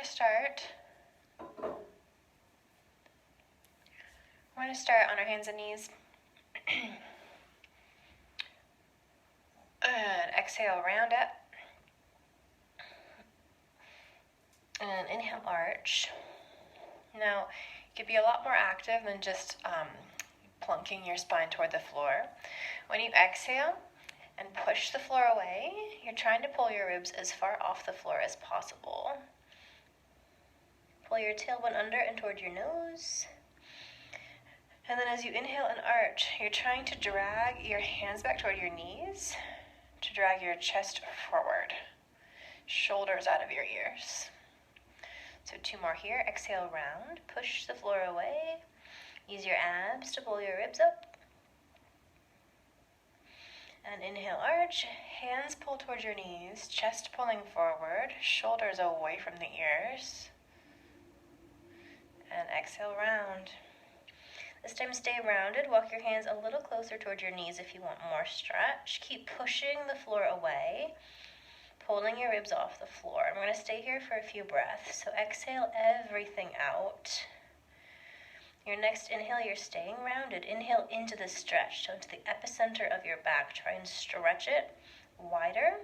to start. We're going to start on our hands and knees. And exhale, round up. And inhale, arch. Now, you could be a lot more active than just plunking your spine toward the floor. When you exhale and push the floor away, you're trying to pull your ribs as far off the floor as possible. Pull your tailbone under and toward your nose. And then as you inhale and arch, you're trying to drag your hands back toward your knees, to drag your chest forward, shoulders out of your ears. So 2 more here. Exhale, round. Push the floor away. Use your abs to pull your ribs up. And inhale, arch. Hands pull towards your knees, chest pulling forward, shoulders away from the ears. And exhale, round. This time stay rounded. Walk your hands a little closer toward your knees if you want more stretch. Keep pushing the floor away, pulling your ribs off the floor. I'm going to stay here for a few breaths. So exhale everything out. Your next inhale, you're staying rounded. Inhale into the stretch, so into the epicenter of your back. Try and stretch it wider.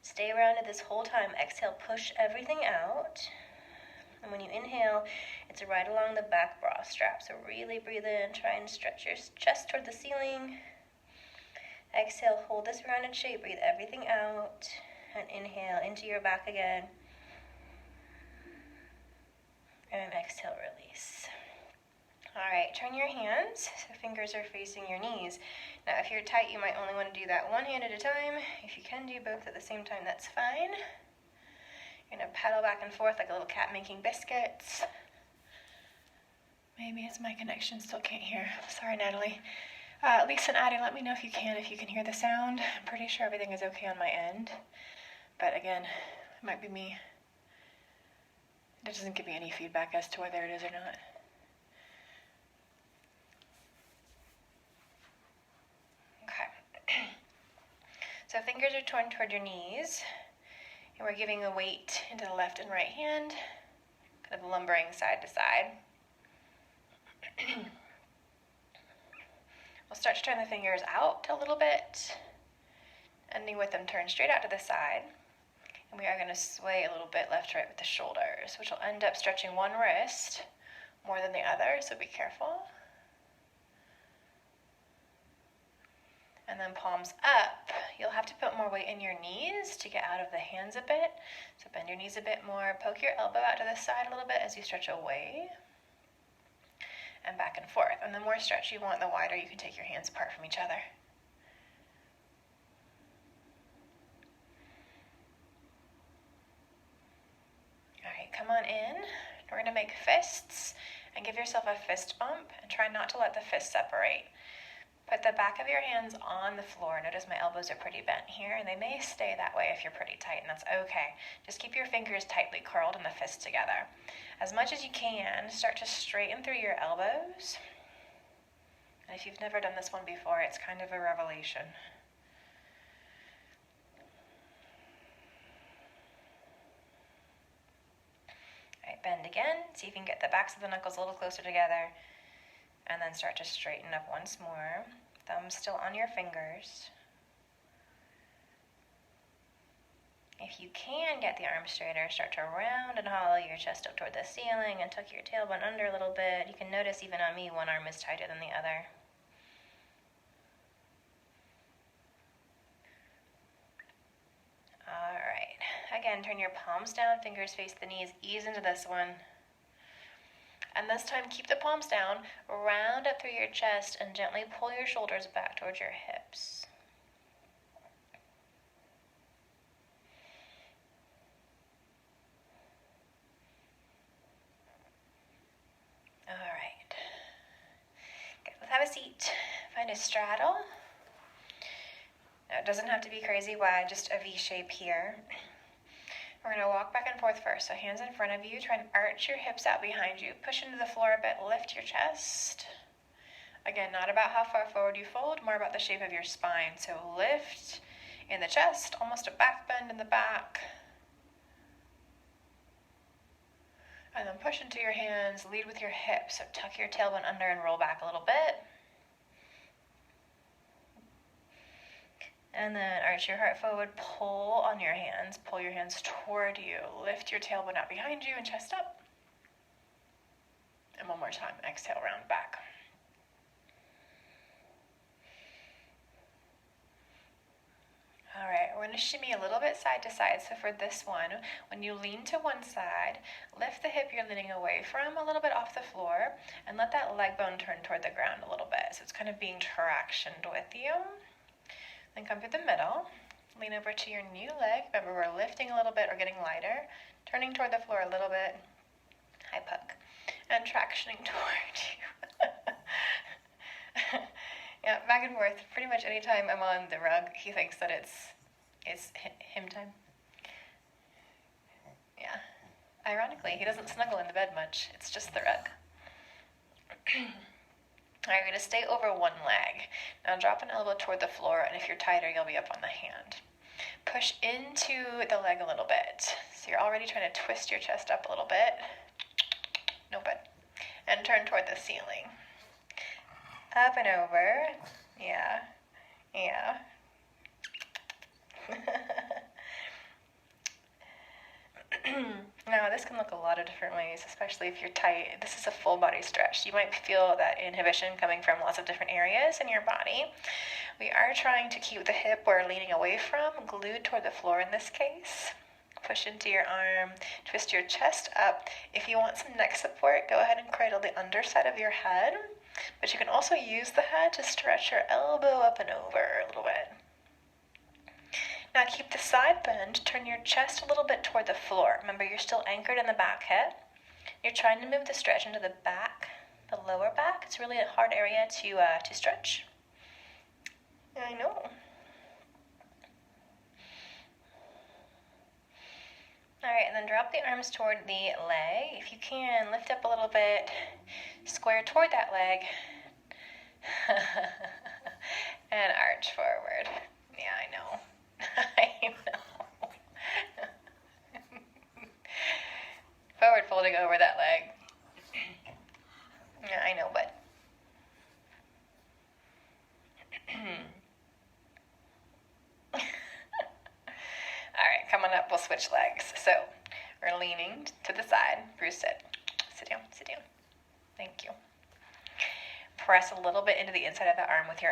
Stay rounded this whole time. Exhale, push everything out. And when you inhale, it's right along the back bra strap. So really breathe in. Try and stretch your chest toward the ceiling. Exhale, hold this rounded shape. Breathe everything out. And inhale into your back again. And exhale, release. All right, turn your hands so fingers are facing your knees. Now, if you're tight, you might only want to do that one hand at a time. If you can do both at the same time, that's fine. You're going to pedal back and forth like a little cat making biscuits. Maybe it's my connection, still can't hear. Sorry, Natalie. Lisa and Addie, let me know if you can hear the sound. I'm pretty sure everything is okay on my end. But again, it might be me. It doesn't give me any feedback as to whether it is or not. Okay. So fingers are torn toward your knees. And we're giving a weight into the left and right hand, kind of lumbering side to side. We'll start to turn the fingers out a little bit, ending with them turned straight out to the side. And we are going to sway a little bit left to right with the shoulders, which will end up stretching one wrist more than the other, so be careful. And then palms up. You'll have to put more weight in your knees to get out of the hands a bit. So bend your knees a bit more. Poke your elbow out to the side a little bit as you stretch away. And back and forth. And the more stretch you want, the wider you can take your hands apart from each other. All right, come on in. We're going to make fists and give yourself a fist bump and try not to let the fists separate. Put the back of your hands on the floor. Notice my elbows are pretty bent here, and they may stay that way if you're pretty tight, and that's okay. Just keep your fingers tightly curled and the fists together. As much as you can, start to straighten through your elbows. And if you've never done this one before, it's kind of a revelation. All right, bend again. See if you can get the backs of the knuckles a little closer together. And then start to straighten up once more. Thumbs still on your fingers. If you can get the arms straighter, start to round and hollow your chest up toward the ceiling and tuck your tailbone under a little bit. You can notice even on me, one arm is tighter than the other. All right. Again, turn your palms down, fingers face the knees. Ease into this one. And this time, keep the palms down, round up through your chest, and gently pull your shoulders back towards your hips. All right. Okay, let's have a seat. Find a straddle. Now, it doesn't have to be crazy wide, just a V shape here. We're going to walk back and forth first. So hands in front of you. Try and arch your hips out behind you. Push into the floor a bit. Lift your chest. Again, not about how far forward you fold, more about the shape of your spine. So lift in the chest, almost a back bend in the back. And then push into your hands, lead with your hips. So tuck your tailbone under and roll back a little bit. And then arch your heart forward, pull on your hands. Pull your hands toward you. Lift your tailbone out behind you and chest up. And one more time, exhale, round back. All right, we're going to shimmy a little bit side to side. So for this one, when you lean to one side, lift the hip you're leaning away from a little bit off the floor and let that leg bone turn toward the ground a little bit. So it's kind of being tractioned with you. Then come through the middle, lean over to your new leg. Remember, we're lifting a little bit or getting lighter, turning toward the floor a little bit, high puck, and tractioning toward you. Yeah, back and forth. Pretty much anytime I'm on the rug, he thinks that it's him time. Yeah. Ironically, he doesn't snuggle in the bed much. It's just the rug. All right, you're going to stay over one leg. Now drop an elbow toward the floor, and if you're tighter, you'll be up on the hand. Push into the leg a little bit. So you're already trying to twist your chest up a little bit. No, but. And turn toward the ceiling. Up and over. Yeah. Yeah. Now, this can look a lot of different ways, especially if you're tight. This is a full body stretch. You might feel that inhibition coming from lots of different areas in your body. We are trying to keep the hip we're leaning away from glued toward the floor in this case. Push into your arm, twist your chest up. If you want some neck support, go ahead and cradle the underside of your head. But you can also use the head to stretch your elbow up and over a little bit. Now keep the side bend, turn your chest a little bit toward the floor. Remember, you're still anchored in the back hip. You're trying to move the stretch into the back, the lower back. It's really a hard area to stretch. I know. All right, and then drop the arms toward the leg. If you can, lift up a little bit, square toward that leg, and arch forward. Yeah, I know. I know. Forward folding over that leg. Yeah, I know, but. All right, come on up, we'll switch legs. So, we're leaning to the side. Bruce, sit. Sit down, sit down. Thank you. Press a little bit into the inside of the arm with your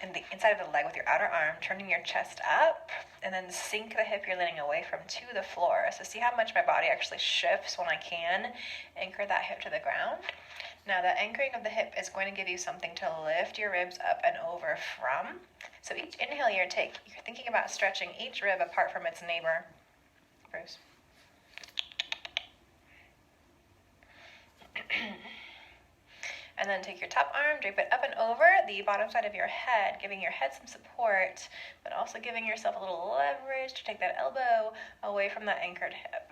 in the inside of the leg with your outer arm, turning your chest up, and then sink the hip you're leaning away from to the floor. So see how much my body actually shifts when I can anchor that hip to the ground. Now the anchoring of the hip is going to give you something to lift your ribs up and over from. So each inhale you're thinking about stretching each rib apart from its neighbor. Bruce. And then take your top arm, drape it up and over the bottom side of your head, giving your head some support, but also giving yourself a little leverage to take that elbow away from that anchored hip.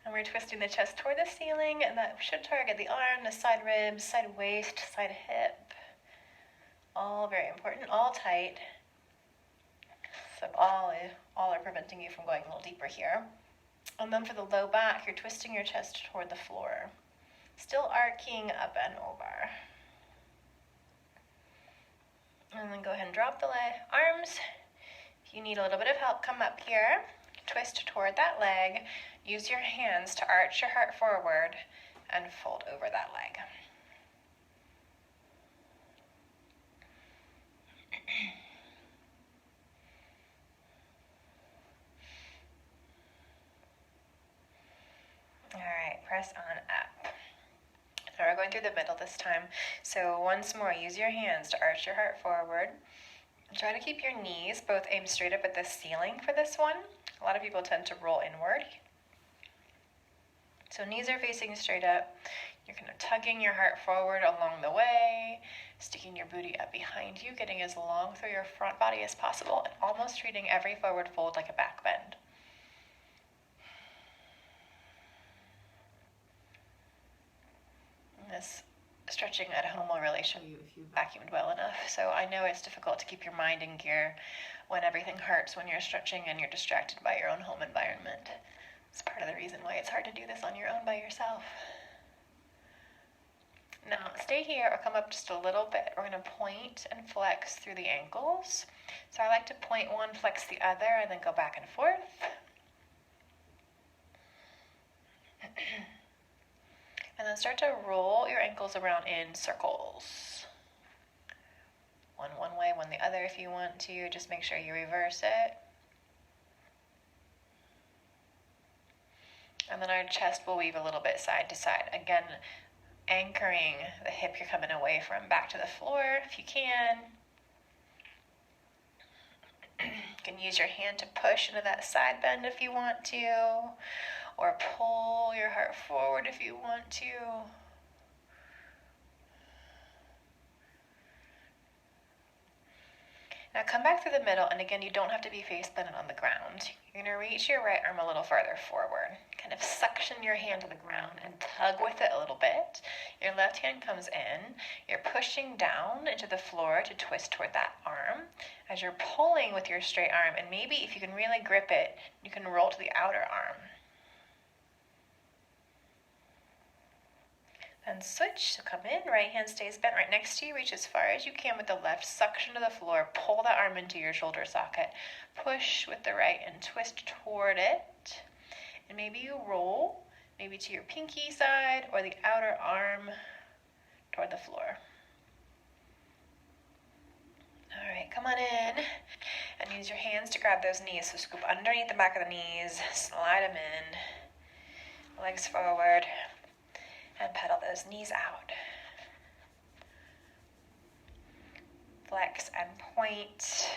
And we're twisting the chest toward the ceiling, and that should target the arm, the side ribs, side waist, side hip. All very important, all tight. So all are preventing you from going a little deeper here. And then for the low back, you're twisting your chest toward the floor. Still arcing up and over. And then go ahead and drop the arms. If you need a little bit of help, come up here. Twist toward that leg. Use your hands to arch your heart forward and fold over that leg. All right, press on up. Now we're going through the middle this time. So once more, use your hands to arch your heart forward. Try to keep your knees both aimed straight up at the ceiling for this one. A lot of people tend to roll inward. So knees are facing straight up. You're kind of tugging your heart forward along the way, sticking your booty up behind you, getting as long through your front body as possible, and almost treating every forward fold like a back bend. This stretching at home will really show you if you vacuumed well enough. So I know it's difficult to keep your mind in gear when everything hurts when you're stretching and you're distracted by your own home environment. It's part of the reason why it's hard to do this on your own by yourself. Now, stay here or come up just a little bit. We're going to point and flex through the ankles. So I like to point one, flex the other, and then go back and forth. And then start to roll your ankles around in circles. One way, one the other if you want to. Just make sure you reverse it. And then our chest will weave a little bit side to side. Again, anchoring the hip you're coming away from back to the floor if you can. You can use your hand to push into that side bend if you want to, or pull your heart forward if you want to. Now come back through the middle, and again, you don't have to be face planted on the ground. You're going to reach your right arm a little farther forward. Kind of suction your hand to the ground and tug with it a little bit. Your left hand comes in. You're pushing down into the floor to twist toward that arm. As you're pulling with your straight arm, and maybe if you can really grip it, you can roll to the outer arm. Then switch, so come in, right hand stays bent right next to you, reach as far as you can with the left, suction to the floor, pull the arm into your shoulder socket, push with the right and twist toward it, and maybe you roll, maybe to your pinky side or the outer arm toward the floor. All right, come on in, and use your hands to grab those knees, so scoop underneath the back of the knees, slide them in, legs forward, and pedal those knees out. Flex and point.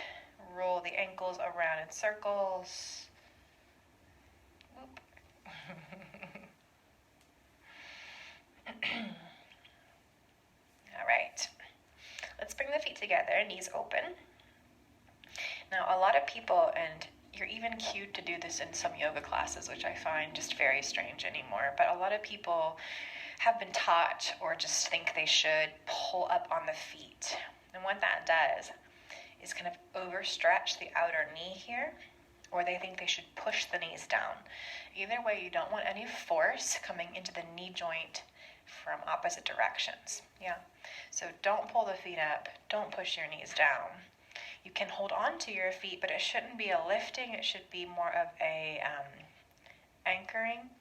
Roll the ankles around in circles. Whoop. All right. Let's bring the feet together, knees open. Now, a lot of people, and you're even cued to do this in some yoga classes, which I find just very strange anymore, but a lot of people have been taught or just think they should pull up on the feet. And what that does is kind of overstretch the outer knee here, or they think they should push the knees down. Either way, you don't want any force coming into the knee joint from opposite directions. Yeah. So don't pull the feet up, don't push your knees down. You can hold on to your feet, but it shouldn't be a lifting, it should be more of a anchoring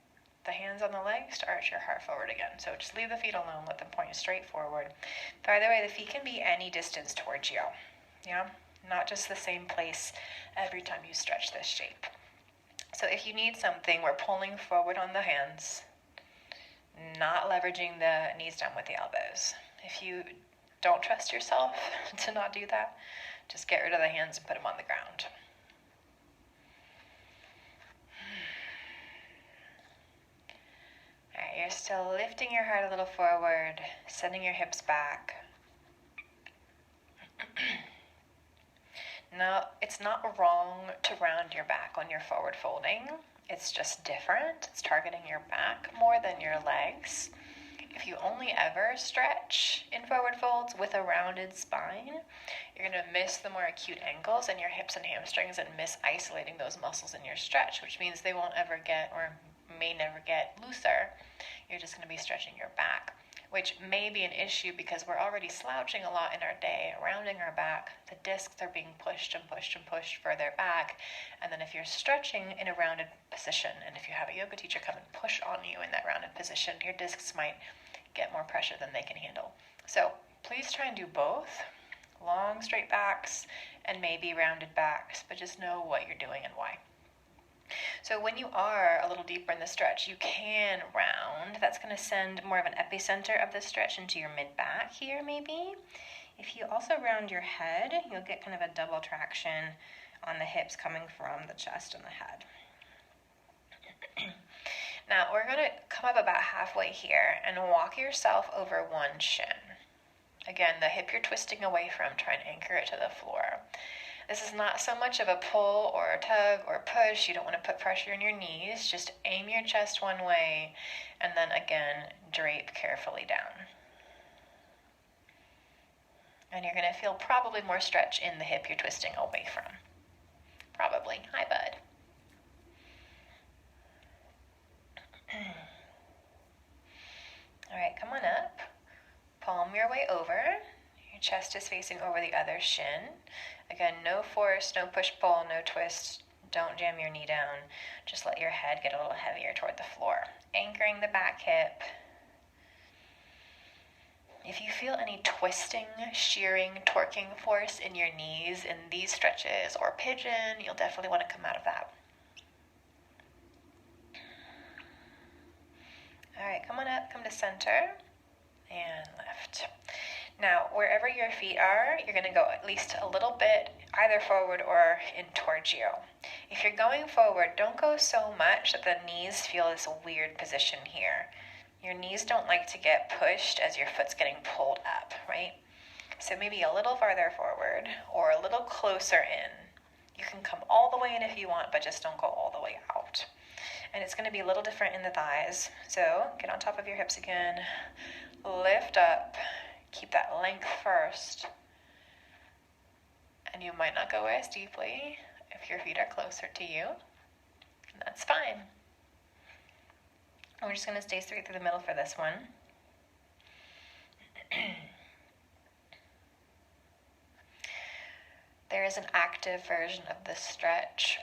the hands on the legs to arch your heart forward again. So just leave the feet alone, let them point straight forward. By the way, the feet can be any distance towards you. Yeah, not just the same place every time you stretch this shape. So if you need something, we're pulling forward on the hands, not leveraging the knees down with the elbows. If you don't trust yourself to not do that, just get rid of the hands and put them on the ground. All right, you're still lifting your heart a little forward, sending your hips back. Now, it's not wrong to round your back when you're forward folding. It's just different. It's targeting your back more than your legs. If you only ever stretch in forward folds with a rounded spine, you're going to miss the more acute angles in your hips and hamstrings and miss isolating those muscles in your stretch, which means they won't ever get or may never get looser. You're just going to be stretching your back, which may be an issue because we're already slouching a lot in our day, rounding our back. The discs are being pushed and pushed and pushed further back. And then if you're stretching in a rounded position, and if you have a yoga teacher come and push on you in that rounded position, your discs might get more pressure than they can handle. So please try and do both. Long straight backs and maybe rounded backs, but just know what you're doing and why. So when you are a little deeper in the stretch, you can round. That's going to send more of an epicenter of the stretch into your mid-back here maybe. If you also round your head, you'll get kind of a double traction on the hips coming from the chest and the head. Now we're going to come up about halfway here and walk yourself over one shin. Again, the hip you're twisting away from, try and anchor it to the floor. This is not so much of a pull or a tug or push. You don't want to put pressure in your knees. Just aim your chest one way and then again, drape carefully down. And you're going to feel probably more stretch in the hip you're twisting away from. Probably. Hi, bud. Chest is facing over the other shin. Again, no force, no push-pull, no twist. Don't jam your knee down. Just let your head get a little heavier toward the floor. Anchoring the back hip. If you feel any twisting, shearing, torquing force in your knees in these stretches or pigeon, you'll definitely want to come out of that. All right, come on up, come to center, and lift. Now, wherever your feet are, you're going to go at least a little bit either forward or in towards you. If you're going forward, don't go so much that the knees feel this weird position here. Your knees don't like to get pushed as your foot's getting pulled up, right? So maybe a little farther forward or a little closer in. You can come all the way in if you want, but just don't go all the way out. And it's going to be a little different in the thighs. So get on top of your hips again. Lift up. Keep that length first. And you might not go as deeply if your feet are closer to you. And that's fine. And we're just going to stay straight through the middle for this one. There is an active version of this stretch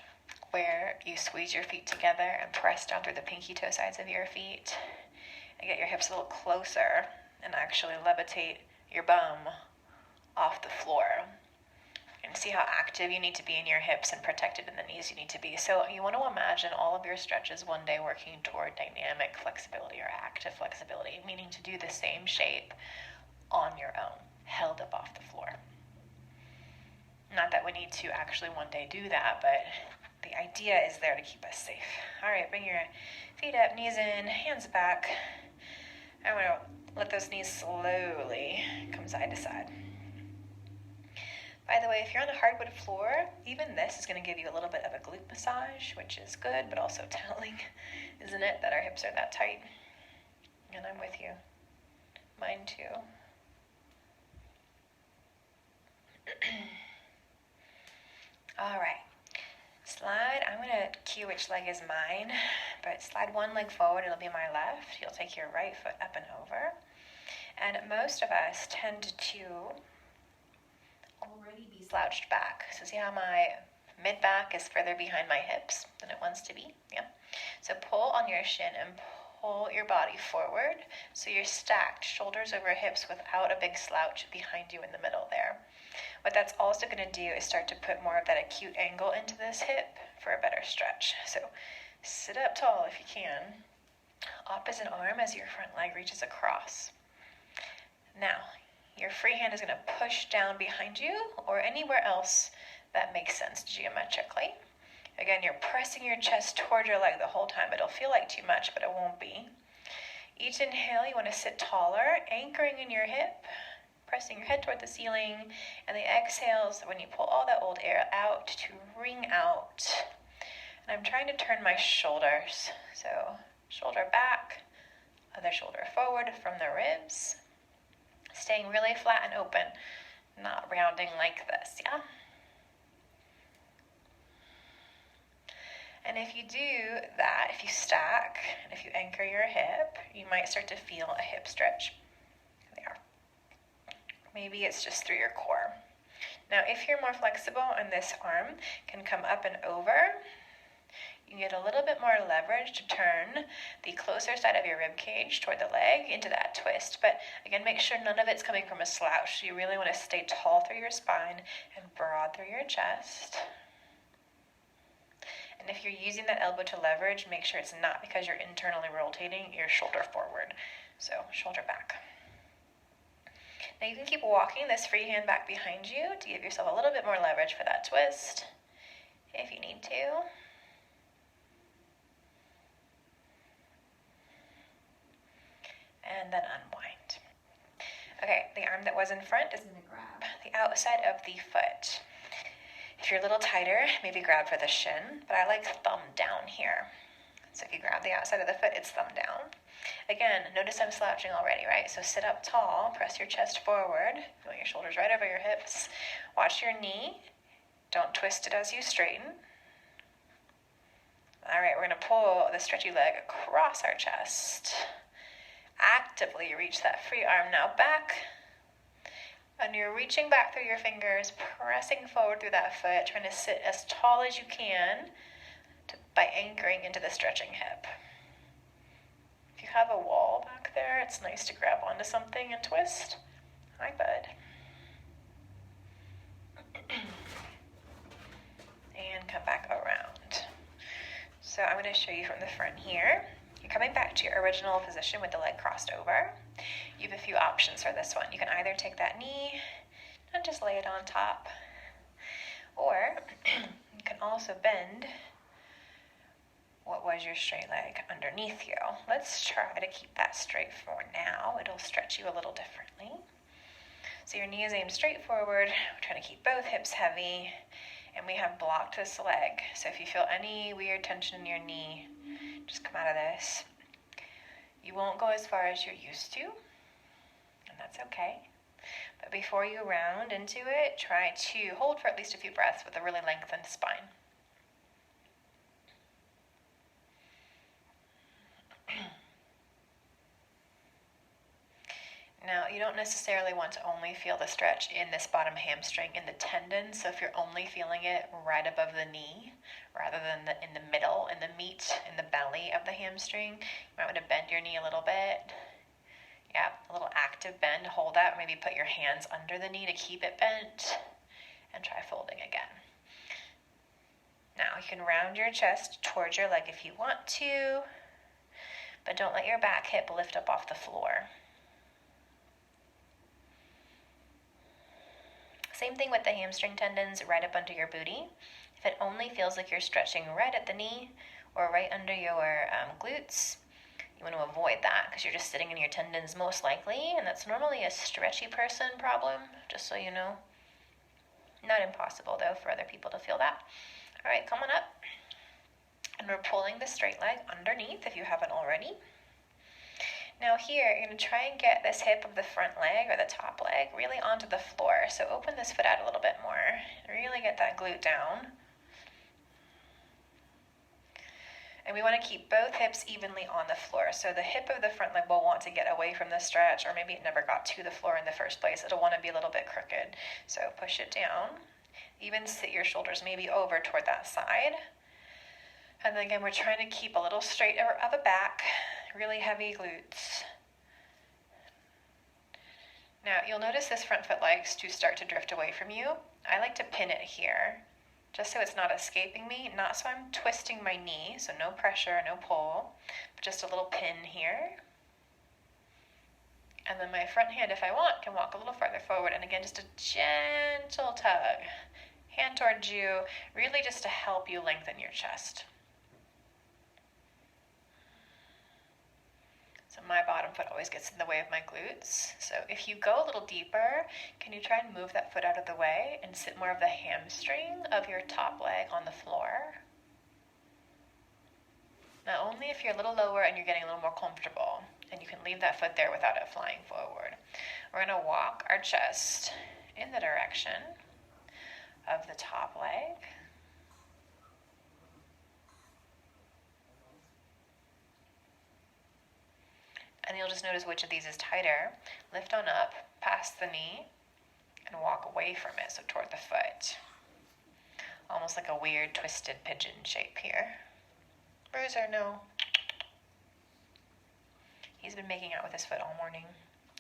where you squeeze your feet together and press down through the pinky toe sides of your feet and get your hips a little closer and actually levitate your bum off the floor. And see how active you need to be in your hips and protected in the knees you need to be. So you want to imagine all of your stretches one day working toward dynamic flexibility or active flexibility, meaning to do the same shape on your own, held up off the floor. Not that we need to actually one day do that, but the idea is there to keep us safe. All right, bring your feet up, knees in, hands back. I'm going to let those knees slowly come side to side. By the way, if you're on a hardwood floor, even this is going to give you a little bit of a glute massage, which is good, but also telling, isn't it, that our hips are that tight? And I'm with you. Mine too. All right. Slide. I'm going to cue which leg is mine, but slide one leg forward. It'll be my left. You'll take your right foot up and over. And most of us tend to already be slouched back. So see how my mid back is further behind my hips than it wants to be? Yeah. So pull on your shin and pull your body forward so you're stacked, shoulders over hips without a big slouch behind you in the middle there. What that's also going to do is start to put more of that acute angle into this hip for a better stretch. So sit up tall if you can. Opposite arm as your front leg reaches across. Now, your free hand is going to push down behind you or anywhere else that makes sense geometrically. Again, you're pressing your chest toward your leg the whole time. It'll feel like too much, but it won't be. Each inhale, you want to sit taller, anchoring in your hip, pressing your head toward the ceiling, and the exhales when you pull all that old air out to wring out. And I'm trying to turn my shoulders. So shoulder back, other shoulder forward from the ribs. Staying really flat and open, not rounding like this, yeah? And if you do that, if you stack, and if you anchor your hip, you might start to feel a hip stretch there. Maybe it's just through your core. Now, if you're more flexible and this arm can come up and over, you get a little bit more leverage to turn the closer side of your rib cage toward the leg into that twist. But again, make sure none of it's coming from a slouch. You really want to stay tall through your spine and broad through your chest. And if you're using that elbow to leverage, make sure it's not because you're internally rotating your shoulder forward. So shoulder back. Now you can keep walking this free hand back behind you to give yourself a little bit more leverage for that twist if you need to. And then unwind. Okay, the arm that was in front is going to grab the outside of the foot. If you're a little tighter, maybe grab for the shin, but I like thumb down here. So if you grab the outside of the foot, it's thumb down. Again, notice I'm slouching already, right? So sit up tall, press your chest forward, you want your shoulders right over your hips. Watch your knee. Don't twist it as you straighten. All right, we're going to pull the stretchy leg across our chest. Actively reach that free arm now back. And you're reaching back through your fingers, pressing forward through that foot, trying to sit as tall as you can by anchoring into the stretching hip. If you have a wall back there, it's nice to grab onto something and twist. Hi, bud. And come back around. So I'm going to show you from the front here. You're coming back to your original position with the leg crossed over. You have a few options for this one. You can either take that knee and just lay it on top, or you can also bend what was your straight leg underneath you. Let's try to keep that straight for now. It'll stretch you a little differently. So your knee is aimed straight forward. We're trying to keep both hips heavy, and we have blocked this leg. So if you feel any weird tension in your knee, just come out of this. You won't go as far as you're used to, and that's okay. But before you round into it, try to hold for at least a few breaths with a really lengthened spine. Now, you don't necessarily want to only feel the stretch in this bottom hamstring in the tendon. So if you're only feeling it right above the knee, rather than in the middle, in the meat, in the belly of the hamstring, you might want to bend your knee a little bit. Yeah, a little active bend. Hold that. Maybe put your hands under the knee to keep it bent. And try folding again. Now, you can round your chest towards your leg if you want to, but don't let your back hip lift up off the floor. Same thing with the hamstring tendons right up under your booty. If it only feels like you're stretching right at the knee or right under your glutes, you want to avoid that because you're just sitting in your tendons most likely, and that's normally a stretchy person problem, just so you know. Not impossible, though, for other people to feel that. All right, come on up. And we're pulling the straight leg underneath if you haven't already. Now here, you're going to try and get this hip of the front leg or the top leg really onto the floor. So open this foot out a little bit more. Really get that glute down. And we want to keep both hips evenly on the floor. So the hip of the front leg will want to get away from the stretch, or maybe it never got to the floor in the first place. It'll want to be a little bit crooked. So push it down. Even sit your shoulders maybe over toward that side. And then again, we're trying to keep a little straight of a back, really heavy glutes. Now, you'll notice this front foot likes to start to drift away from you. I like to pin it here, just so it's not escaping me, not so I'm twisting my knee, so no pressure, no pull, but just a little pin here. And then my front hand, if I want, can walk a little farther forward, and again, just a gentle tug, hand towards you, really just to help you lengthen your chest. So my bottom foot always gets in the way of my glutes. So if you go a little deeper, can you try and move that foot out of the way and sit more of the hamstring of your top leg on the floor? Now only if you're a little lower and you're getting a little more comfortable, and you can leave that foot there without it flying forward. We're going to walk our chest in the direction of the top leg. And you'll just notice which of these is tighter. Lift on up, past the knee, and walk away from it, so toward the foot. Almost like a weird twisted pigeon shape here. Bruiser, no. He's been making out with his foot all morning.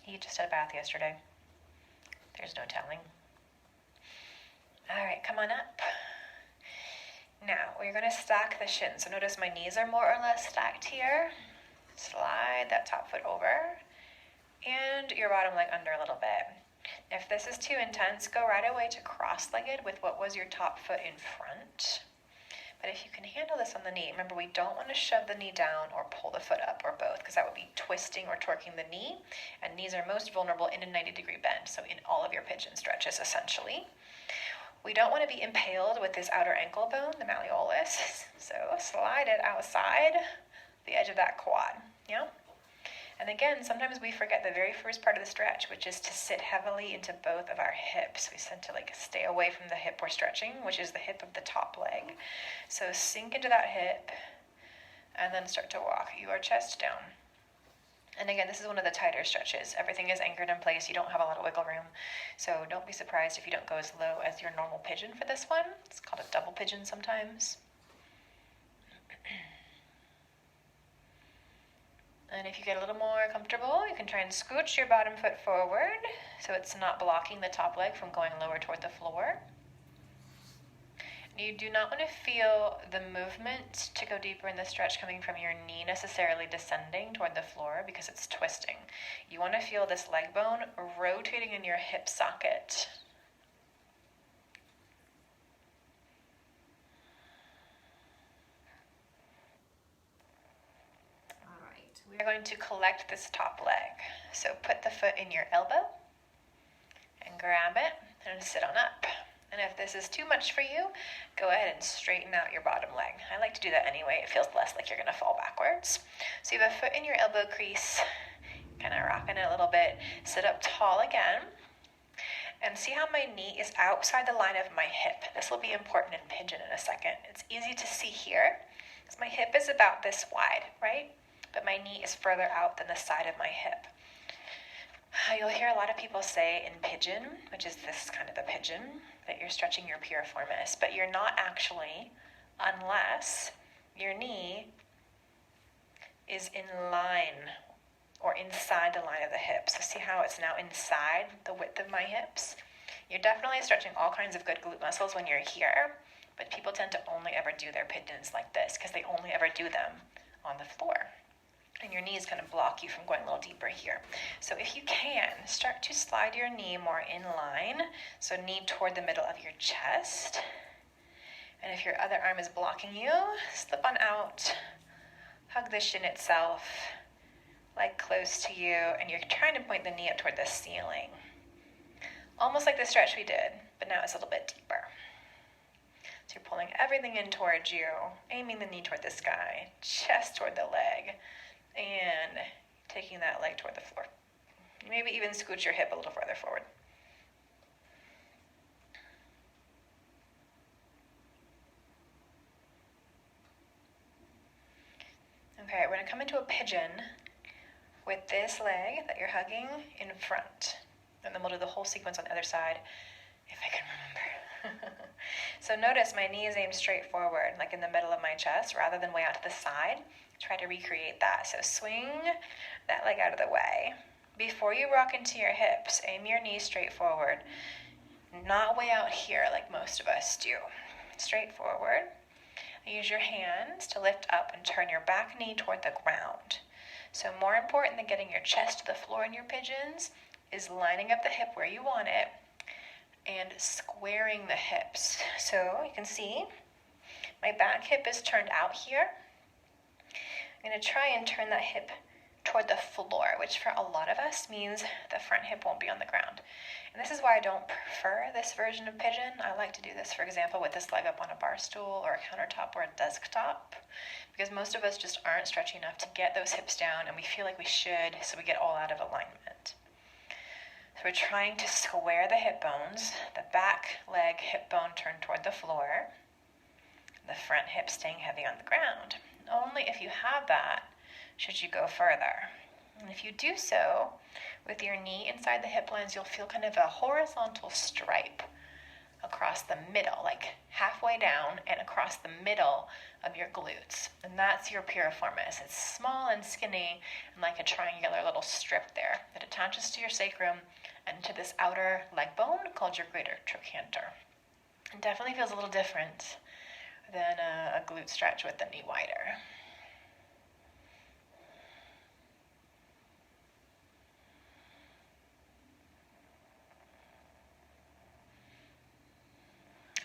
He just had a bath yesterday. There's no telling. All right, come on up. Now, we're going to stack the shins. So notice my knees are more or less stacked here. Slide that top foot over and your bottom leg under a little bit. If this is too intense, go right away to cross-legged with what was your top foot in front. But if you can handle this on the knee, remember we don't want to shove the knee down or pull the foot up or both, because that would be twisting or torquing the knee, and knees are most vulnerable in a 90-degree bend, so in all of your pigeon stretches essentially. We don't want to be impaled with this outer ankle bone, the malleolus, so slide it outside the edge of that quad, yeah? And again, sometimes we forget the very first part of the stretch, which is to sit heavily into both of our hips. We tend to stay away from the hip we're stretching, which is the hip of the top leg. So sink into that hip, and then start to walk your chest down. And again, this is one of the tighter stretches. Everything is anchored in place. You don't have a lot of wiggle room. So don't be surprised if you don't go as low as your normal pigeon for this one. It's called a double pigeon sometimes. And if you get a little more comfortable, you can try and scooch your bottom foot forward so it's not blocking the top leg from going lower toward the floor. You do not want to feel the movement to go deeper in the stretch coming from your knee necessarily descending toward the floor because it's twisting. You want to feel this leg bone rotating in your hip socket. All right, we're going to collect this top leg. So put the foot in your elbow and grab it and sit on up. And if this is too much for you, go ahead and straighten out your bottom leg. I like to do that anyway. It feels less like you're going to fall backwards. So you have a foot in your elbow crease, kind of rocking it a little bit. Sit up tall again. And see how my knee is outside the line of my hip. This will be important in pigeon in a second. It's easy to see here because my hip is about this wide, right? But my knee is further out than the side of my hip. You'll hear a lot of people say in pigeon, which is this kind of a pigeon, that you're stretching your piriformis, but you're not actually unless your knee is in line or inside the line of the hip. So see how it's now inside the width of my hips? You're definitely stretching all kinds of good glute muscles when you're here, but people tend to only ever do their pigeons like this because they only ever do them on the floor. And your knees kind of block you from going a little deeper here. So if you can, start to slide your knee more in line. So knee toward the middle of your chest. And if your other arm is blocking you, slip on out. Hug the shin itself, leg close to you, and you're trying to point the knee up toward the ceiling. Almost like the stretch we did, but now it's a little bit deeper. So you're pulling everything in towards you, aiming the knee toward the sky, chest toward the leg, and taking that leg toward the floor. Maybe even scooch your hip a little further forward. Okay, we're going to come into a pigeon with this leg that you're hugging in front. And then we'll do the whole sequence on the other side, if I can remember. So notice my knee is aimed straight forward, like in the middle of my chest, rather than way out to the side. Try to recreate that. So swing that leg out of the way. Before you rock into your hips, aim your knees straight forward. Not way out here like most of us do. Straight forward. Use your hands to lift up and turn your back knee toward the ground. So more important than getting your chest to the floor in your pigeons is lining up the hip where you want it and squaring the hips. So you can see my back hip is turned out here. I'm going to try and turn that hip toward the floor, which for a lot of us means the front hip won't be on the ground. And this is why I don't prefer this version of pigeon. I like to do this, for example, with this leg up on a bar stool or a countertop or a desktop, because most of us just aren't stretchy enough to get those hips down, and we feel like we should, so we get all out of alignment. So we're trying to square the hip bones, the back leg hip bone turned toward the floor, the front hip staying heavy on the ground. Only if you have that should you go further. And if you do so, with your knee inside the hip lines, you'll feel kind of a horizontal stripe across the middle, like halfway down and across the middle of your glutes. And that's your piriformis. It's small and skinny and like a triangular little strip there that attaches to your sacrum and to this outer leg bone called your greater trochanter. It definitely feels a little different than a glute stretch with the knee wider.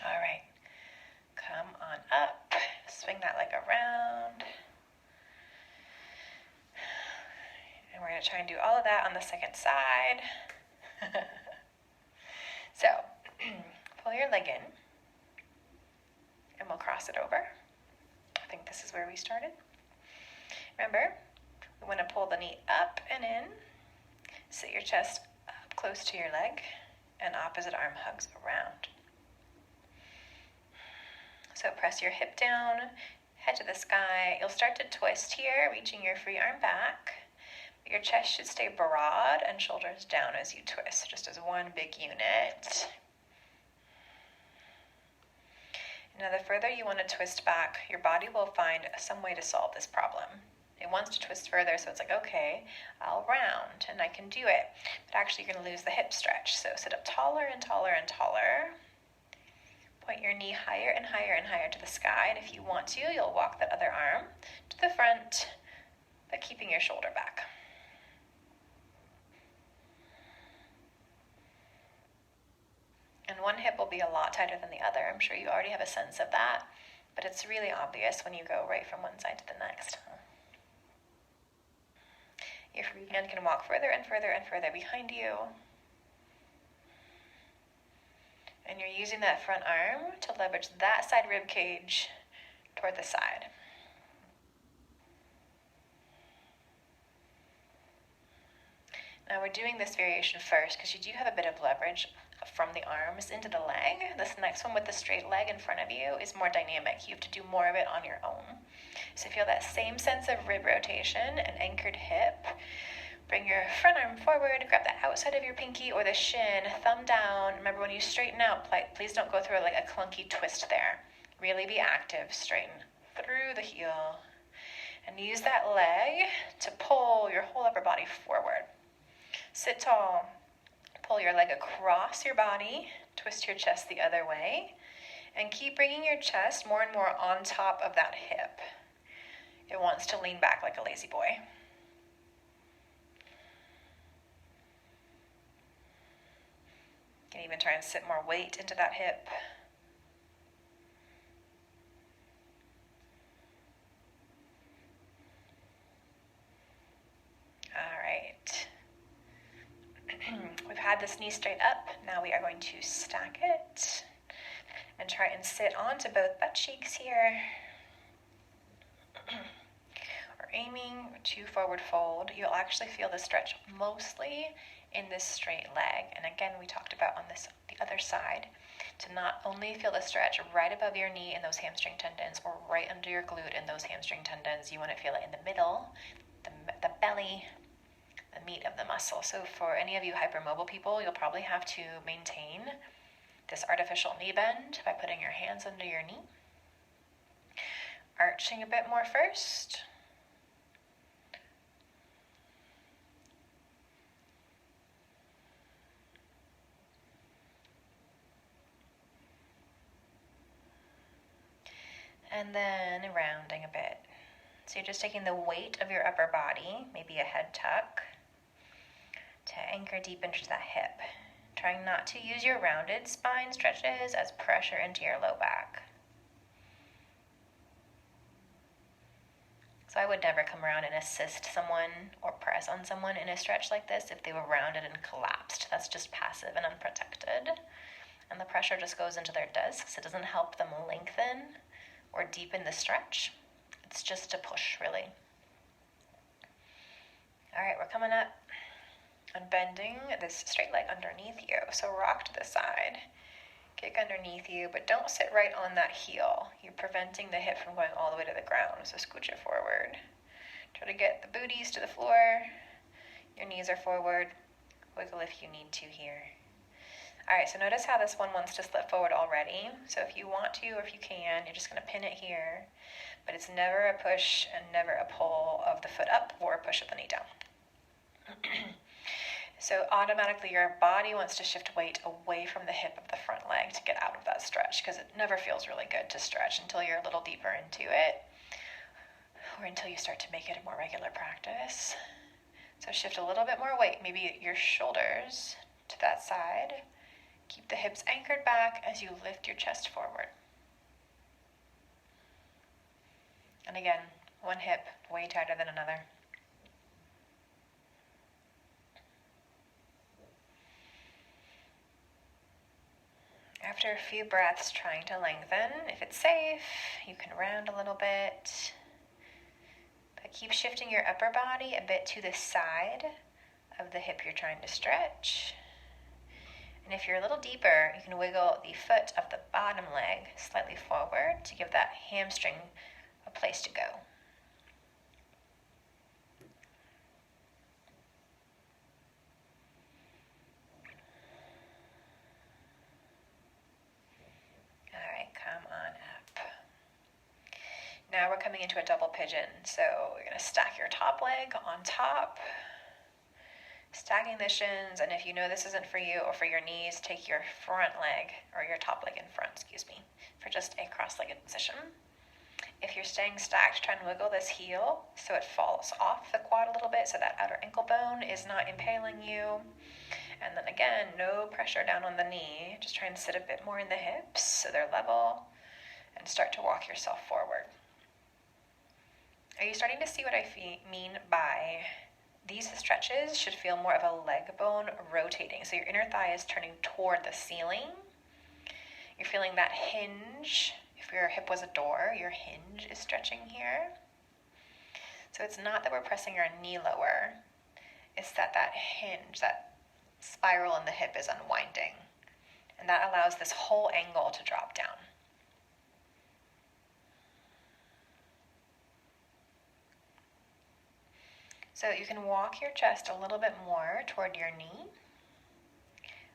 All right, come on up, swing that leg around. And we're going to try and do all of that on the second side. So, pull your leg in, and we'll cross it over. I think this is where we started. Remember, we want to pull the knee up and in, sit your chest up close to your leg, and opposite arm hugs around. So press your hip down, head to the sky. You'll start to twist here, reaching your free arm back. Your chest should stay broad and shoulders down as you twist, just as one big unit. Now, the further you want to twist back, your body will find some way to solve this problem. It wants to twist further, so it's like, okay, I'll round, and I can do it. But actually, you're going to lose the hip stretch. So sit up taller and taller and taller. Point your knee higher and higher and higher to the sky, and if you want to, you'll walk that other arm to the front, but keeping your shoulder back. And one hip will be a lot tighter than the other. I'm sure you already have a sense of that, but it's really obvious when you go right from one side to the next. Your free hand can walk further and further and further behind you. And you're using that front arm to leverage that side rib cage toward the side. Now we're doing this variation first because you do have a bit of leverage from the arms into the leg. This next one with the straight leg in front of you is more dynamic. You have to do more of it on your own. So feel that same sense of rib rotation and anchored hip. Bring your front arm forward, grab the outside of your pinky or the shin, thumb down. Remember, when you straighten out, please don't go through like a clunky twist there. Really be active, straighten through the heel, and use that leg to pull your whole upper body forward. Sit tall. Pull your leg across your body, twist your chest the other way, and keep bringing your chest more and more on top of that hip. It wants to lean back like a lazy boy. You can even try and sit more weight into that hip. All right. We've had this knee straight up. Now we are going to stack it and try and sit onto both butt cheeks here. We're aiming to forward fold. You'll actually feel the stretch mostly in this straight leg. And again, we talked about on the other side, to not only feel the stretch right above your knee in those hamstring tendons or right under your glute in those hamstring tendons. You want to feel it in the middle, the belly, the meat of the muscle. So for any of you hypermobile people, you'll probably have to maintain this artificial knee bend by putting your hands under your knee. Arching a bit more first. And then rounding a bit. So you're just taking the weight of your upper body, maybe a head tuck, to anchor deep into that hip. Trying not to use your rounded spine stretches as pressure into your low back. So I would never come around and assist someone or press on someone in a stretch like this if they were rounded and collapsed. That's just passive and unprotected. And the pressure just goes into their discs. It doesn't help them lengthen or deepen the stretch. It's just a push, really. All right, we're coming up and bending this straight leg underneath you. So rock to the side, kick underneath you, but don't sit right on that heel. You're preventing the hip from going all the way to the ground, so scooch it forward. Try to get the booties to the floor. Your knees are forward. Wiggle if you need to here. All right, so notice how this one wants to slip forward already. So if you want to or if you can, you're just going to pin it here. But it's never a push and never a pull of the foot up or a push of the knee down. So automatically your body wants to shift weight away from the hip of the front leg to get out of that stretch, because it never feels really good to stretch until you're a little deeper into it or until you start to make it a more regular practice. So shift a little bit more weight, maybe your shoulders to that side. Keep the hips anchored back as you lift your chest forward. And again, one hip way tighter than another. After a few breaths trying to lengthen, if it's safe, you can round a little bit. But keep shifting your upper body a bit to the side of the hip you're trying to stretch. And if you're a little deeper, you can wiggle the foot of the bottom leg slightly forward to give that hamstring a place to go. Now we're coming into a double pigeon. So you're going to stack your top leg on top, stacking the shins, and if you know this isn't for you or for your knees, take your front leg, or your top leg in front, for just a cross-legged position. If you're staying stacked, try and wiggle this heel so it falls off the quad a little bit so that outer ankle bone is not impaling you. And then again, no pressure down on the knee. Just try and sit a bit more in the hips so they're level, and start to walk yourself forward. Are you starting to see what I mean by these stretches should feel more of a leg bone rotating? So your inner thigh is turning toward the ceiling. You're feeling that hinge. If your hip was a door, your hinge is stretching here. So it's not that we're pressing our knee lower. It's that hinge, that spiral in the hip is unwinding. And that allows this whole angle to drop down. So you can walk your chest a little bit more toward your knee,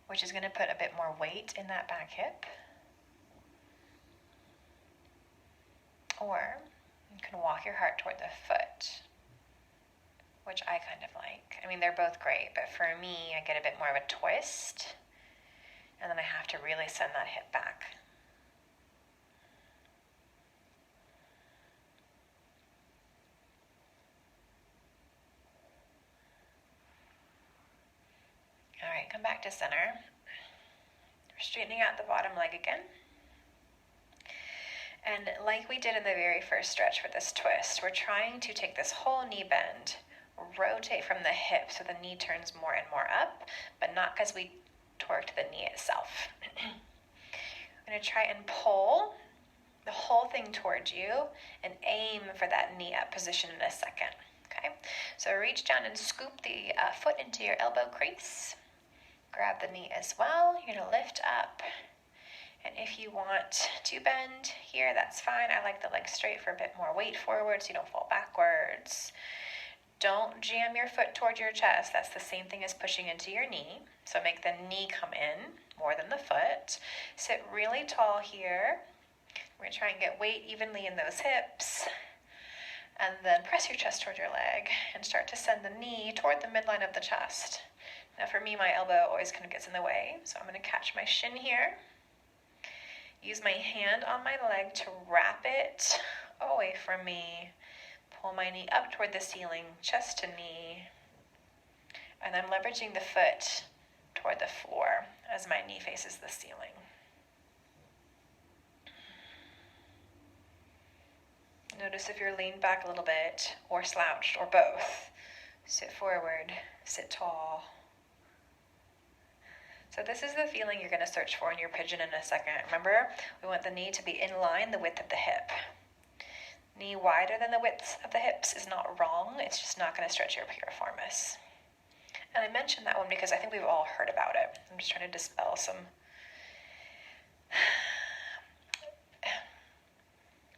which is going to put a bit more weight in that back hip. Or you can walk your heart toward the foot, which I kind of like. I mean, they're both great, but for me, I get a bit more of a twist, and then I have to really send that hip back. All right, come back to center. We're straightening out the bottom leg again. And like we did in the very first stretch for this twist, we're trying to take this whole knee bend, rotate from the hip so the knee turns more and more up, but not because we torqued the knee itself. I'm going to try and pull the whole thing towards you and aim for that knee up position in a second. Okay, so reach down and scoop the foot into your elbow crease. Grab the knee as well. You're going to lift up. And if you want to bend here, that's fine. I like the leg straight for a bit more weight forward so you don't fall backwards. Don't jam your foot toward your chest. That's the same thing as pushing into your knee. So make the knee come in more than the foot. Sit really tall here. We're going to try and get weight evenly in those hips. And then press your chest toward your leg and start to send the knee toward the midline of the chest. Now for me, my elbow always kind of gets in the way. So I'm going to catch my shin here. Use my hand on my leg to wrap it away from me. Pull my knee up toward the ceiling, chest to knee. And I'm leveraging the foot toward the floor as my knee faces the ceiling. Notice if you're leaned back a little bit or slouched or both. Sit forward, sit tall. So this is the feeling you're going to search for in your pigeon in a second. Remember, we want the knee to be in line the width of the hip. Knee wider than the width of the hips is not wrong. It's just not going to stretch your piriformis. And I mentioned that one because I think we've all heard about it. I'm just trying to dispel some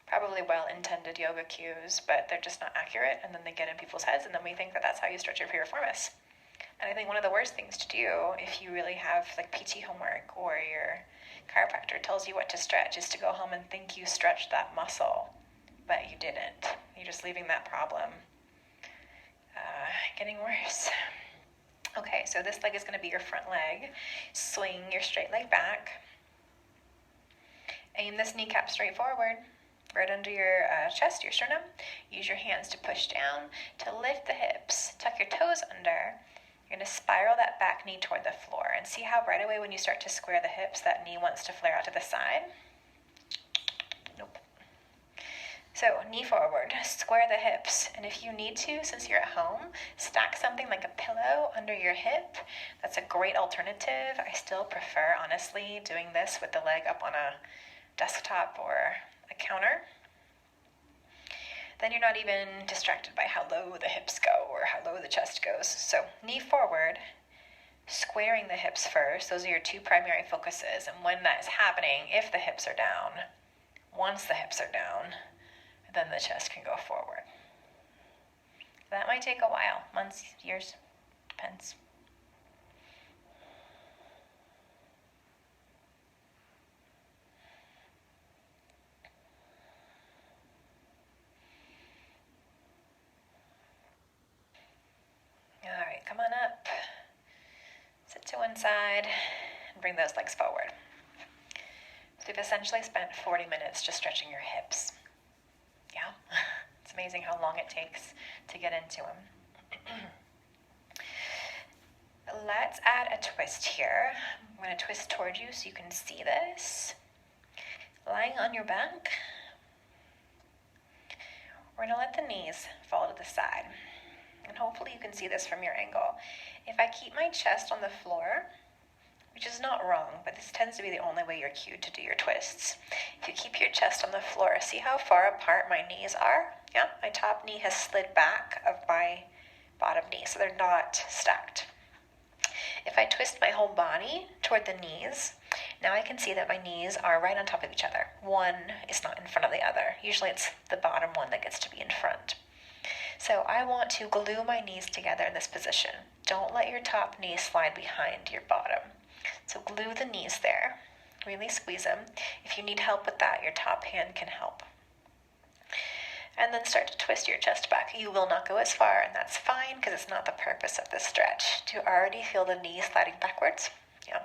probably well-intended yoga cues, but they're just not accurate, and then they get in people's heads, and then we think that that's how you stretch your piriformis. And I think one of the worst things to do if you really have like PT homework or your chiropractor tells you what to stretch is to go home and think you stretched that muscle, but you didn't. You're just leaving that problem getting worse. Okay, so this leg is going to be your front leg. Swing your straight leg back. Aim this kneecap straight forward, right under your chest, your sternum. Use your hands to push down, to lift the hips. Tuck your toes under. You're going to spiral that back knee toward the floor. And see how right away when you start to square the hips, that knee wants to flare out to the side? Nope. So knee forward, square the hips. And if you need to, since you're at home, stack something like a pillow under your hip. That's a great alternative. I still prefer, honestly, doing this with the leg up on a desktop or a counter. Then you're not even distracted by how low the hips go or how low the chest goes. So knee forward, squaring the hips first. Those are your two primary focuses. And when that is happening, if the hips are down, once the hips are down, then the chest can go forward. That might take a while, months, years, depends. Come on up. Sit to one side and bring those legs forward. So we've essentially spent 40 minutes just stretching your hips. Yeah, it's amazing how long it takes to get into them. Let's add a twist here. I'm going to twist toward you so you can see this. Lying on your back, we're going to let the knees fall to the side. And hopefully you can see this from your angle. If I keep my chest on the floor, which is not wrong, but this tends to be the only way you're cued to do your twists. If you keep your chest on the floor, see how far apart my knees are? Yeah, my top knee has slid back of my bottom knee, so they're not stacked. If I twist my whole body toward the knees, now I can see that my knees are right on top of each other. One is not in front of the other. Usually it's the bottom one that gets to be in front. So I want to glue my knees together in this position. Don't let your top knee slide behind your bottom. So glue the knees there. Really squeeze them. If you need help with that, your top hand can help. And then start to twist your chest back. You will not go as far, and that's fine because it's not the purpose of this stretch. Do you already feel the knee sliding backwards? Yeah.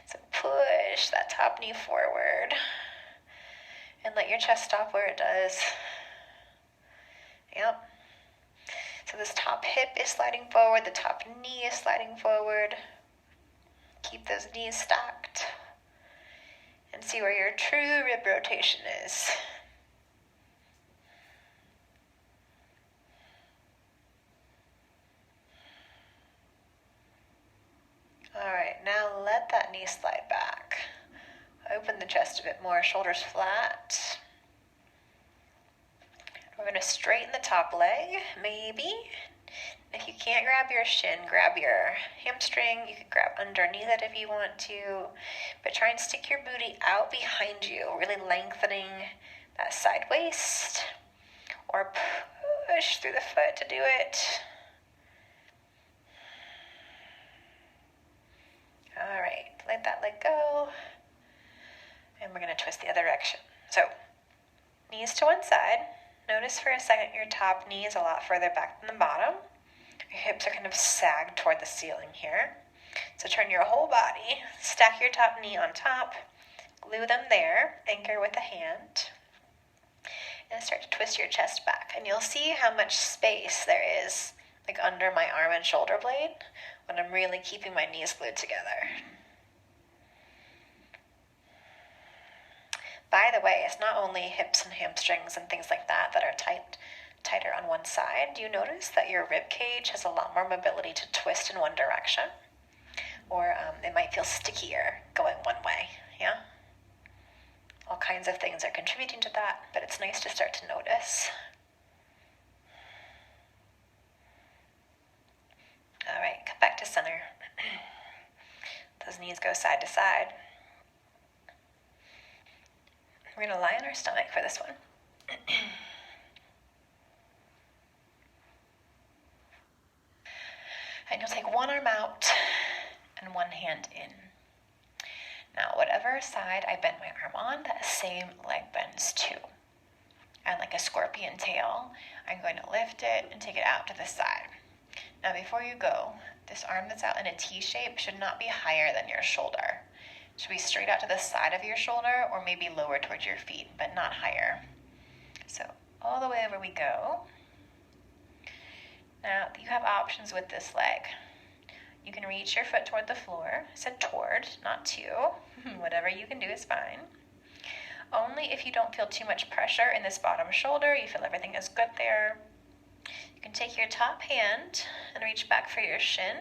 So push that top knee forward and let your chest stop where it does. Yep. So this top hip is sliding forward, the top knee is sliding forward. Keep those knees stacked and see where your true rib rotation is. Alright, now let that knee slide back. Open the chest a bit more, shoulders flat. We're going to straighten the top leg, maybe. If you can't grab your shin, grab your hamstring. You can grab underneath it if you want to. But try and stick your booty out behind you, really lengthening that side waist. Or push through the foot to do it. Alright, let that leg go. And we're going to twist the other direction. So, knees to one side. Notice for a second your top knee is a lot further back than the bottom. Your hips are kind of sagged toward the ceiling here. So turn your whole body, stack your top knee on top, glue them there, anchor with a hand, and start to twist your chest back. And you'll see how much space there is, like under my arm and shoulder blade, when I'm really keeping my knees glued together. By the way, it's not only hips and hamstrings and things like that that are tighter on one side. Do you notice that your rib cage has a lot more mobility to twist in one direction? Or it might feel stickier going one way, yeah? All kinds of things are contributing to that, but it's nice to start to notice. All right, come back to center. Those knees go side to side. We're going to lie on our stomach for this one. And you'll take one arm out and one hand in. Now, whatever side I bend my arm on, that same leg bends too. And like a scorpion tail, I'm going to lift it and take it out to the side. Now, before you go, this arm that's out in a T shape should not be higher than your shoulder. It should be straight out to the side of your shoulder or maybe lower towards your feet, but not higher. So all the way over we go. Now, you have options with this leg. You can reach your foot toward the floor. I said toward, not to. Whatever you can do is fine. Only if you don't feel too much pressure in this bottom shoulder, you feel everything is good there. You can take your top hand and reach back for your shin.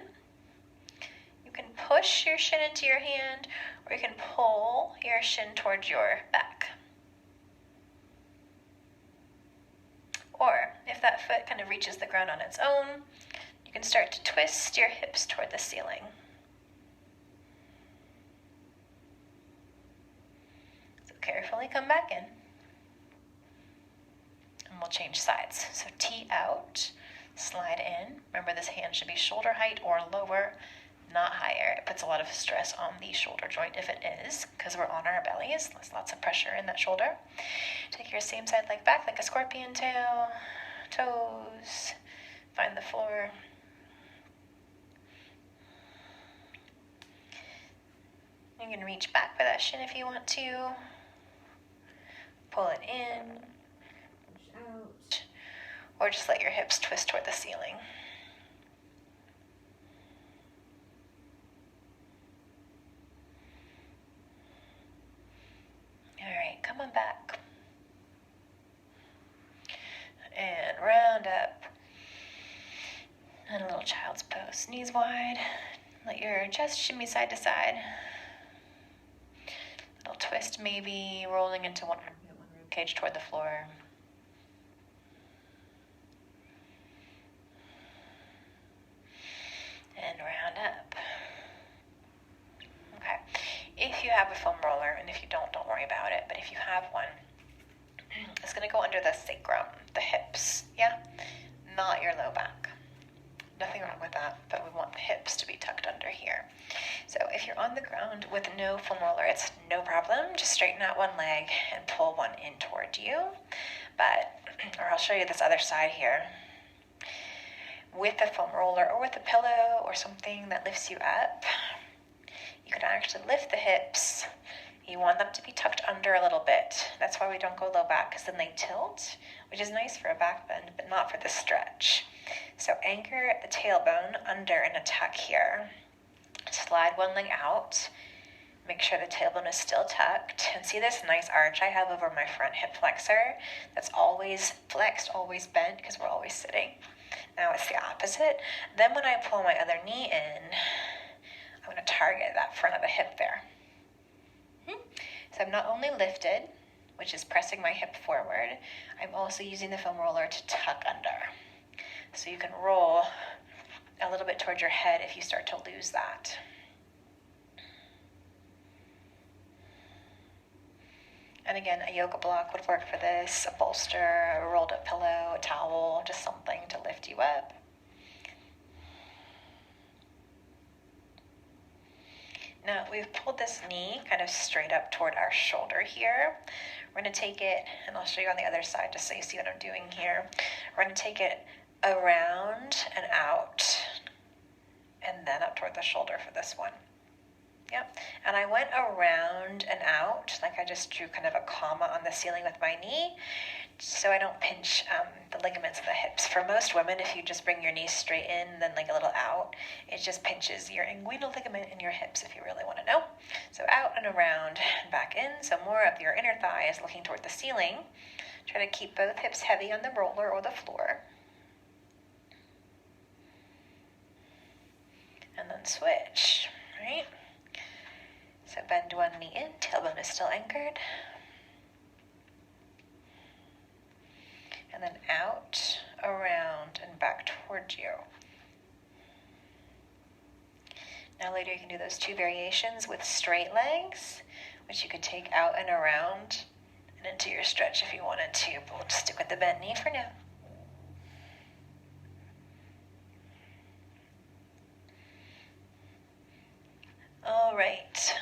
You can push your shin into your hand, or you can pull your shin towards your back. Or, if that foot kind of reaches the ground on its own, you can start to twist your hips toward the ceiling. So carefully come back in. And we'll change sides. So T out, slide in. Remember, this hand should be shoulder height or lower, not higher. It puts a lot of stress on the shoulder joint if it is, because we're on our bellies. There's lots of pressure in that shoulder. Take your same side leg back like a scorpion tail. Toes. Find the floor. You can reach back for that shin if you want to. Pull it in. Push out. Or just let your hips twist toward the ceiling. Alright, come on back. And round up. And a little child's pose. Knees wide. Let your chest shimmy side to side. Little twist maybe, rolling into one rib cage toward the floor. And round up. Okay. If you have a foam roller, and if you don't worry about it, but if you have one, it's going to go under the sacrum, the hips, yeah? Not your low back. Nothing wrong with that, but we want the hips to be tucked under here. So if you're on the ground with no foam roller, it's no problem. Just straighten out one leg and pull one in toward you. Or I'll show you this other side here. With a foam roller or with a pillow or something that lifts you up, you can actually lift the hips. You want them to be tucked under a little bit. That's why we don't go low back, because then they tilt, which is nice for a back bend, but not for the stretch. So anchor the tailbone under and a tuck here. Slide one leg out. Make sure the tailbone is still tucked. And see this nice arch I have over my front hip flexor? That's always flexed, always bent, because we're always sitting. Now it's the opposite. Then when I pull my other knee in, I'm going to target that front of the hip there. So I'm not only lifted, which is pressing my hip forward, I'm also using the foam roller to tuck under. So you can roll a little bit towards your head if you start to lose that. And again, a yoga block would work for this, a bolster, a rolled up pillow, a towel, just something to lift you up. Now we've pulled this knee kind of straight up toward our shoulder here. We're going to take it, and I'll show you on the other side just so you see what I'm doing here. We're going to take it around and out, and then up toward the shoulder for this one. Yep. And I went around and out, like I just drew kind of a comma on the ceiling with my knee, so I don't pinch the ligaments in the hips. For most women, if you just bring your knees straight in, then like a little out, it just pinches your inguinal ligament in your hips if you really want to know. So out and around and back in, so more of your inner thigh is looking toward the ceiling. Try to keep both hips heavy on the roller or the floor. And then switch, right? So bend one knee in, tailbone is still anchored. And then out, around, and back towards you. Now later you can do those two variations with straight legs, which you could take out and around and into your stretch if you wanted to, but we'll just stick with the bent knee for now. All right.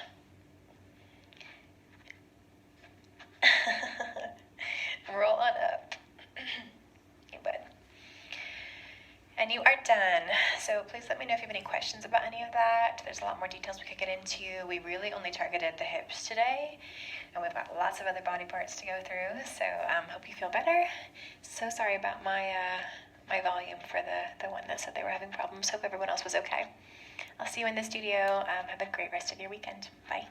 Roll on up. Okay, bud. And you are done. So please let me know if you have any questions about any of that. There's a lot more details we could get into. We really only targeted the hips today, and we've got lots of other body parts to go through. So hope you feel better. So sorry about my volume for the one that said they were having problems. Hope everyone else was okay. I'll see you in the studio. Have a great rest of your weekend. Bye.